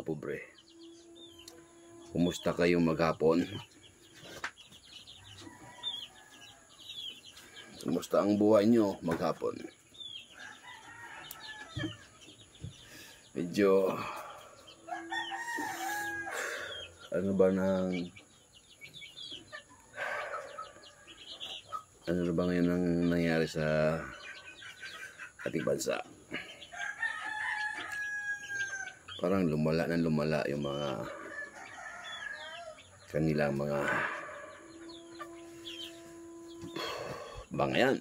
kapobre. Kumusta kayo maghapon? Kumusta ang buhay nyo maghapon? Medyo ano ba ngayon ang nangyari sa ating bansa? Parang lumala yung mga kanilang mga bangayan.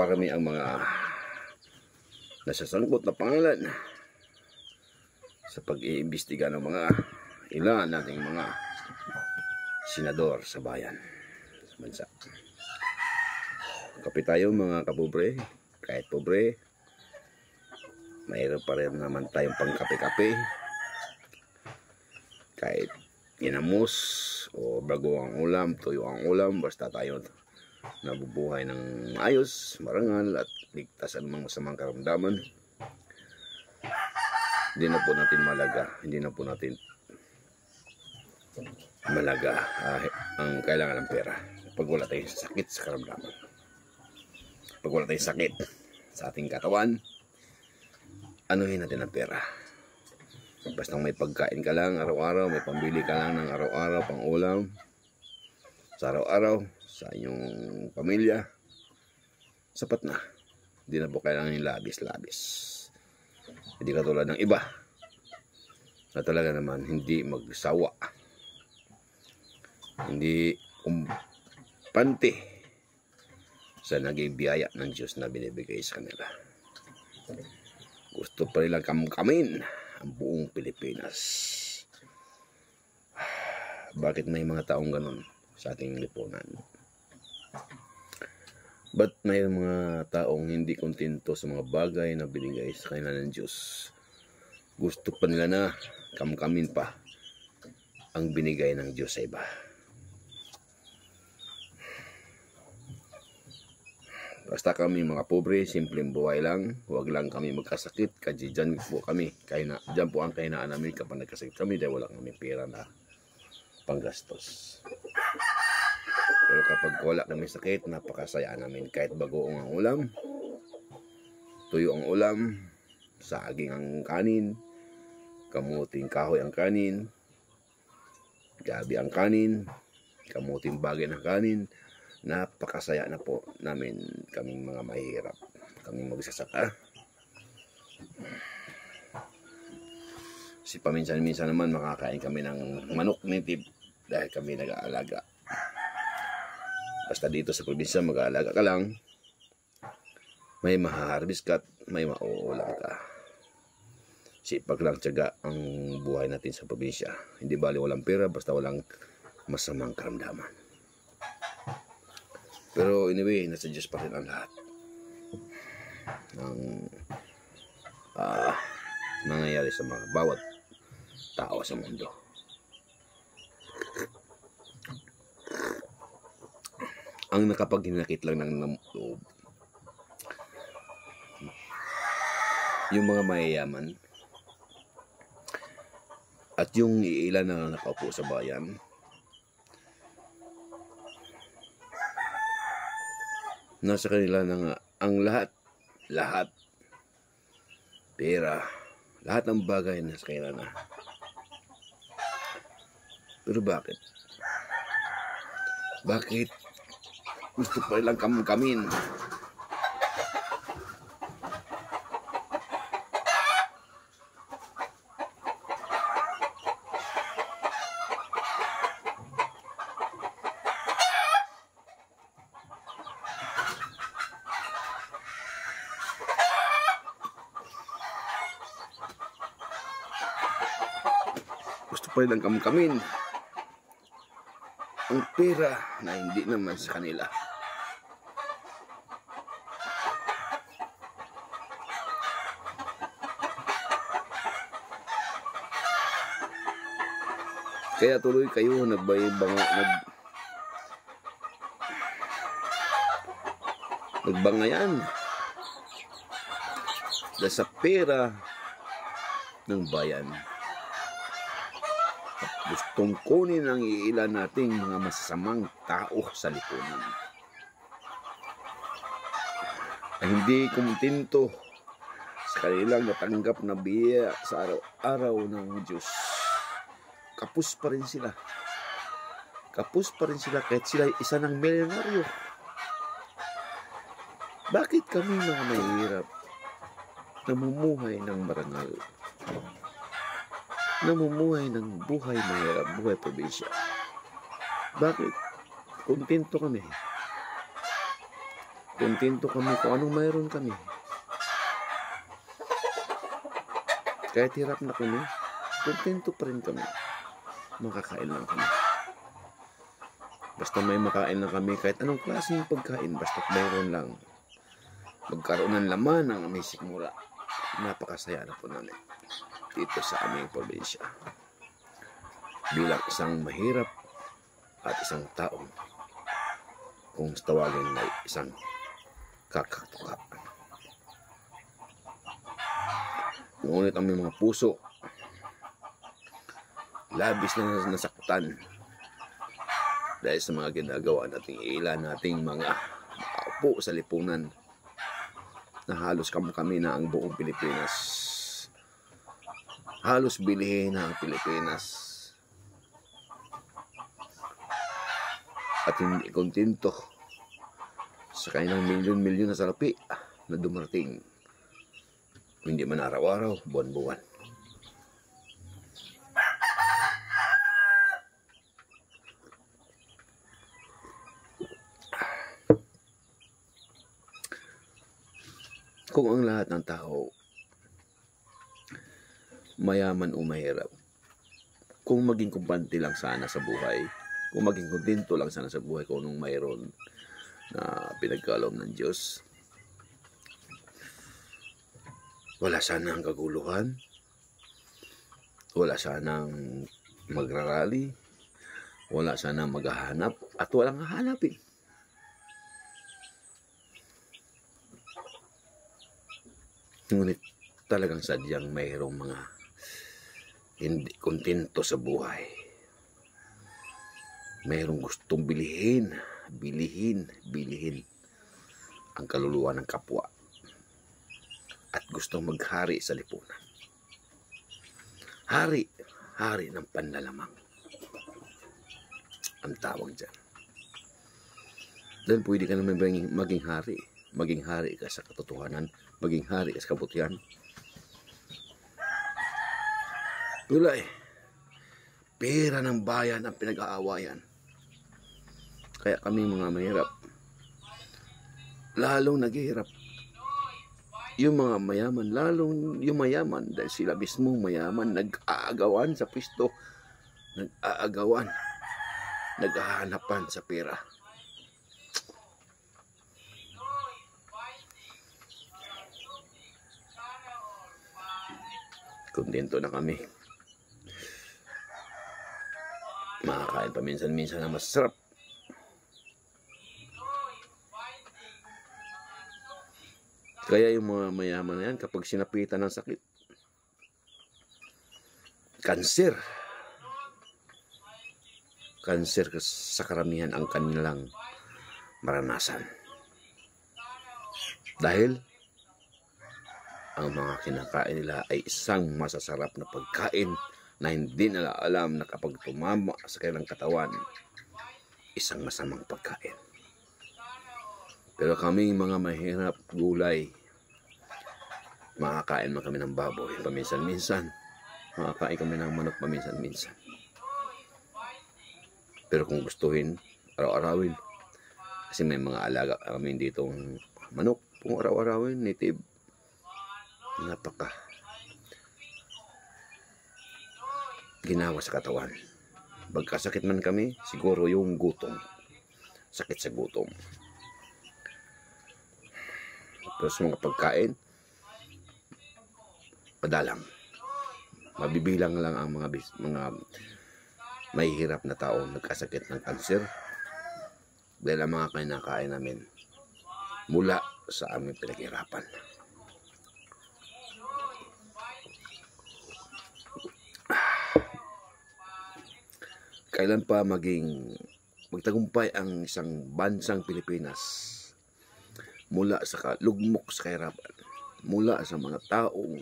Parami ang mga nasasangkot na pangalan sa pag-iimbestiga ng mga ilan nating mga senador sa bayan, sa bansa. Kape tayo mga kapobre, kahit pobre, mayroon pa rin naman tayong pangkape-kape. Kahit ginamos o bago ang ulam, tuyo ang ulam, basta tayo nabubuhay ng ayos, marangal at ligtas ang mga masamang karamdaman. Hindi na po natin malaga ang kailangan ng pera pag wala tayong sakit sa karamdaman. Pag wala tayong sakit sa ating katawan, anuhin natin ang pera. Basta may pagkain ka lang araw-araw, may pambili ka lang ng araw-araw pang ulam sa araw-araw sa inyong pamilya, sapat na. Hindi na po kailangan yung labis-labis. Hindi katulad ng iba na talaga naman hindi magsawa, hindi kumpante sa naging biyaya ng Diyos na binibigay sa kanila. Gusto pa nilang kamkamin ang buong Pilipinas. Bakit may mga taong ganun sa ating lipunan? Ba't may mga taong hindi kontento sa mga bagay na binigay sa kanila ng Diyos? Gusto pa nila na kamkamin pa ang binigay ng Diyos sa iba. Basta kami mga pobre, simpleng buhay lang. Huwag lang kami magkasakit. Kasi dyan po kami. Dyan po ang kahinaan namin kapag nagkasakit kami dahil wala kami pera na panggastos. Pero kapag wala kami sakit, napakasaya namin. Kahit bagoong ang ulam, tuyo ang ulam, saging ang kanin, kamuting kahoy ang kanin, gabi ang kanin, kamuting bagay ng kanin, napakasaya na po namin kaming mga mahirap, kaming magsasaka. Kasi paminsan-minsan naman makakain kami ng manok native dahil kami nag-aalaga. Basta dito sa probinsya mag-aalaga ka lang, may maha-harvest ka at may mauulam ka. Sipag lang, tiyaga ang buhay natin sa probinsya. Hindi bali walang pera, basta walang masamang karamdaman. Pero anyway, nasa Diyos pa rin ang lahat ng nangyayari sa mga bawat tao sa mundo. Ang nakapaghinakit lang ng loob, yung mga mayayaman at yung iilan na nakaupo sa bayan. Nasa kanila na ang lahat, pera, lahat ng bagay nasa kanila na. Pero bakit? Gusto pa nilang kamkamin? Gusto pa nilang kamkamin ang pera na hindi naman sa kanila. Kaya tuloy kayo nagbangayan dahil sa pera ng bayan. At gustong kunin ang iilan nating mga masasamang tao sa lipunan. Ay hindi kuntento sa kanilang natanggap na biyaya sa araw-araw ng Diyos. Kapos pa rin sila. Kapos pa rin sila kahit sila isa ng milyonaryo. Bakit kami mga mahirap namumuhay ng marangal? Namumuhay ng buhay mahirap, buhay probinsya. Bakit? Kontento kami. Kontento kami kung anong mayroon kami. Kahit hirap na kami, kontento pa rin kami. Makakain lang kami. Basta may makain lang kami, kahit anong klaseng pagkain, basta mayroon lang. Magkaroon ng laman ang aming sikmura. Napakasaya na po namin dito sa aming probinsya. Bilang isang mahirap at isang taong kung tawagin ay isang kakatuka. Ngunit ang mga puso labis na nasaktan dahil sa mga ginagawa nating ilan nating mga makaupo sa lipunan na halos kami na ang buong Pilipinas. Halos bilihin na ang Pilipinas. At hindi kontento sa kanilang milyon-milyon na salapi na dumarating. Hindi man araw-araw, buwan-buwan. Kung ang lahat ng tao mayaman o mahirap, kung maging kumpante lang sana sa buhay, kung maging kontento lang sana sa buhay kung anong mayroon na pinagkaloob ng Diyos, wala sana ang kaguluhan, wala sanang magrarally, wala sanang maghahanap, at walang hahanapin. Ngunit talagang sadyang mayroong mga hindi kontento sa buhay. Mayroong gustong bilihin ang kaluluwa ng kapwa. At gustong maghari sa lipunan. Hari ng panlalamang. Ang tawag dyan. Dahil pwede ka naman maging hari. Maging hari ka sa katotohanan. Maging hari ka sa kabutihan. Wala eh. Pera ng bayan ang pinag-aawayan. Kaya kami mga mahirap, lalong naghihirap. Yung mga mayaman, lalong yung mayaman, dahil sila mismo mayaman, nag-aagawan sa pwesto, nag-aagawan, naghahanapan sa pera. Kontento na kami. Makakain pa minsan-minsan na masarap. Kaya yung mga mayaman na yan, kapag sinapitan ng sakit, kanser sa karamihan ang kanilang maranasan. Dahil ang mga kinakain nila ay isang masasarap na pagkain na hindi nila alam na kapag tumama sa kanilang katawan, isang masamang pagkain. Pero kami mga mahirap gulay, makakain man kami ng baboy paminsan-minsan, makakain kami ng manok paminsan-minsan. Pero kung gustuhin, araw-arawin, kasi may mga alaga kami ditong manok, kung araw-arawin, native, napaka ginawa sa katawan. Pagkasakit man kami, siguro yung gutom, sakit sa gutom. Pero sa mga pagkain, madalang, mabibilang lang ang mga may hirap na tao nagkasakit ng kanser dahil ang mga kinakain namin mula sa aming pinaghirapan. Kailan pa magtagumpay ang isang bansang Pilipinas mula sa lugmok sa kahirapan, mula sa mga taong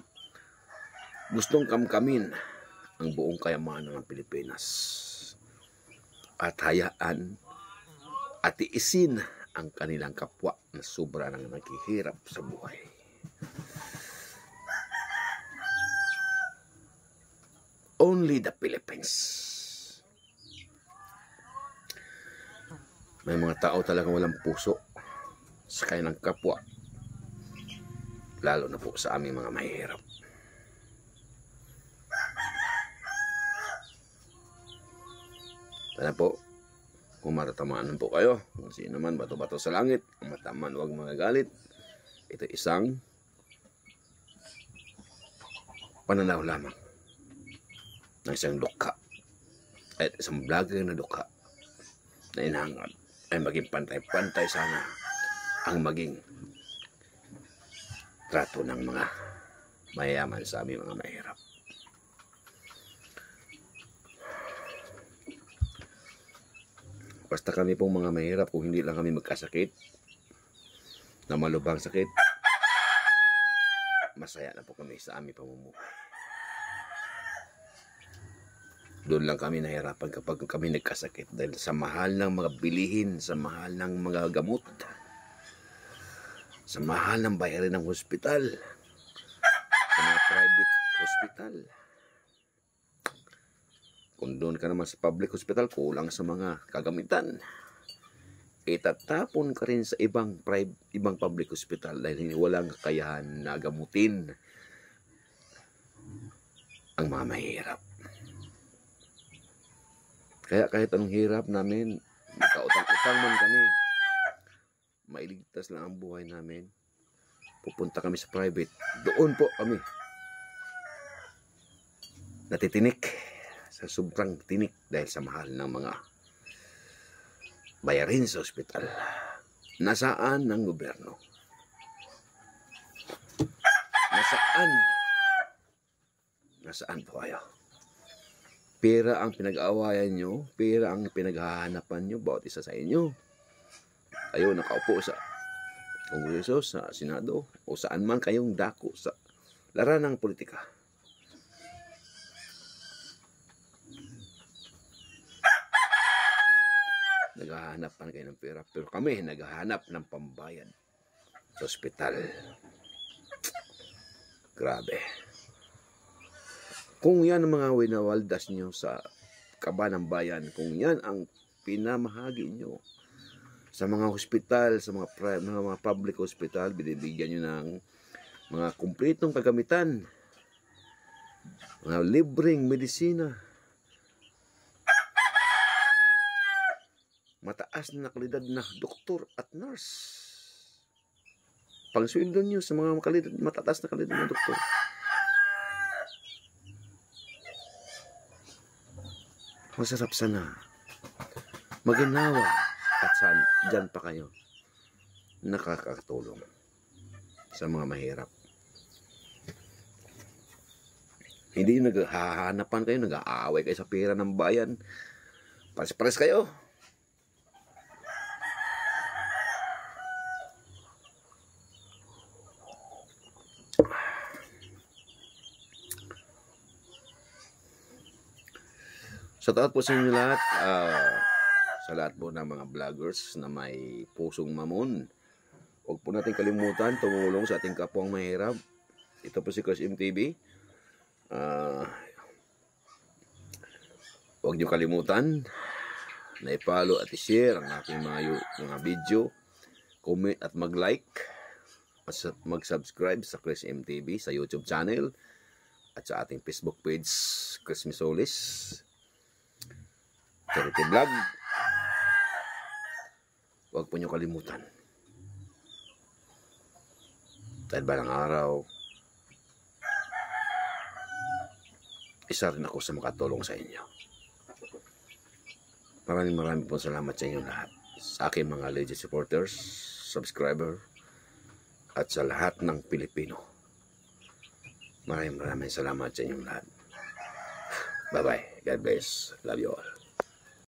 gustong kamkamin ang buong kayamanan ng Pilipinas at hayaan at tiisin ang kanilang kapwa na sobra nang naghihirap sa buhay. Only the Philippines. May mga tao talagang walang puso sa kanilang kapwa, lalo na po sa aming mga mahirap. Sana po, kung matatamaan po kayo, kung sino man bato-bato sa langit, kung mataman huwag magagalit. Ito isang pananaw lamang ng isang dukha at isang vlogger na dukha na inahangad ay maging pantay-pantay sana ang maging trato ng mga mayayaman sa aming mga mahirap. Basta kami pong mga mahirap, kung hindi lang kami magkasakit na malubhang sakit, masaya na po kami sa aming pamumuhay. Doon lang kami nahirapan kapag kami nagkasakit dahil sa mahal ng mga bilihin, sa mahal ng mga gamot, sa mahal ng bayarin ng hospital, sa mga private hospital. Kung doon ka naman sa public hospital, kulang sa mga kagamitan, itatapon ka rin sa ibang public hospital dahil walang kakayahan na gamutin ang mga mahirap. Kaya kahit anong hirap namin, magkautang-utang man kami, mailigtas lang ang buhay namin, pupunta kami sa private, doon po kami natitinik sa sobrang tinik dahil sa mahal ng mga bayarin sa ospital. Nasaan ng gobyerno? Nasaan po kayo? Pera ang pinag-aawayan nyo, pera ang pinaghahanapan nyo, bawat isa sa inyo. Kayo nakaupo sa Kongreso, sa Senado, o saan man kayong dako sa laranang politika. Naghahanap pa kayo ng pera, pero kami naghahanap ng pambayad sa ospital. Grabe. Kung yan ang mga winawaldas nyo sa kaba ng bayan, kung yan ang pinamahagi nyo sa mga hospital, sa mga public hospital, binibigyan nyo ng mga kumpletong kagamitan, mga libreng medisina, mataas na kalidad na doktor at nurse. Pangsweldo nyo sa mga mataas na kalidad na doktor. Masarap sana maginawa at dyan pa kayo nakakatulong sa mga mahirap. Hindi yung naghahanapan kayo, nag-aaway kayo sa pera ng bayan. Pares-pares kayo. Shoutout po sa inyo lahat, sa lahat po ng mga vloggers na may pusong mamon. Huwag po natin kalimutan tumulong sa ating kapwang mahirap. Ito po si Chris MTV. Huwag niyo kalimutan na i-follow at i-share ang aking mga video, comment at mag-like, at mag-subscribe sa Chris MTV sa YouTube channel at sa ating Facebook page, Chris Misolis Charity Vlog. Huwag po niyo kalimutan. Dahil balang araw, isa rin ako sa makatulong sa inyo. Maraming po salamat sa inyo lahat. Sa aking mga legit supporters, subscriber, at sa lahat ng Pilipino. Maraming salamat sa inyong lahat. Bye-bye. God bless. Love you all.